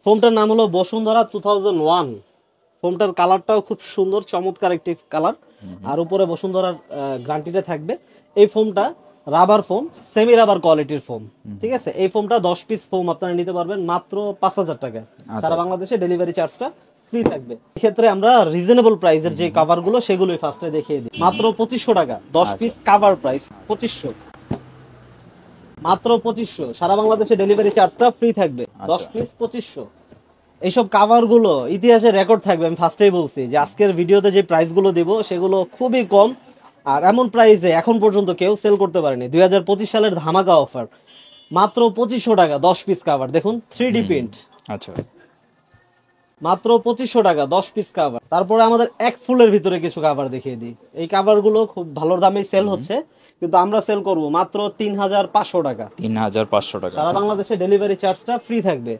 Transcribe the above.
ফোমটার নাম হলো বসুন্ধরা 2001। ফোমটার কালারটাও খুব সুন্দর, চমৎকার একটি কালার। আর উপরে বসুন্ধরার গ্যারান্টিটা থাকবে। এই ফোমটা রাবার ফোম, সেমি রাবার কোয়ালিটির ফোম। ঠিক আছে, এই ফোমটা 10 পিস ফোম আপনারা নিতে পারবেন মাত্র 5000 টাকা। সারা বাংলাদেশে ডেলিভারি চার্জটা ফ্রি থাকবে। এক্ষেত্রে আমরা রিজনেবল প্রাইসের যে কভার গুলো সেগুলোই ফার্স্টে দেখিয়ে দিই। মাত্র 2500 টাকা 10 পিস কভার প্রাইস 2500, মাত্র 2500। সারা বাংলাদেশে ডেলিভারি চার্জটা ফ্রি থাকবে। 10 পিস 2500। এইসব কাভার গুলো ইতিহাসে রেকর্ড থাকবে। আমি ফার্স্টেই বলছি যে আজকের ভিডিওতে যে প্রাইস গুলো দিব সেগুলো খুবই কম, আর এমন প্রাইসে এখন পর্যন্ত কেউ সেল করতে পারেনি। 2025 সালের ধামাকা অফার, মাত্র 2500 টাকা 10 পিস কাভার। দেখুন 3D প্রিন্ট, আচ্ছা মাত্র 2500 টাকা 10 পিস কাভার। তারপরে আমাদের এক ফুলের ভিতরে কিছু কাভার দেখিয়ে দিই। এই কাভার গুলো খুব ভালো দামে সেল হচ্ছে, কিন্তু আমরা সেল করব মাত্র 3500 টাকা। 3500 টাকা। সারা বাংলাদেশে ডেলিভারি চার্জটা ফ্রি থাকবে।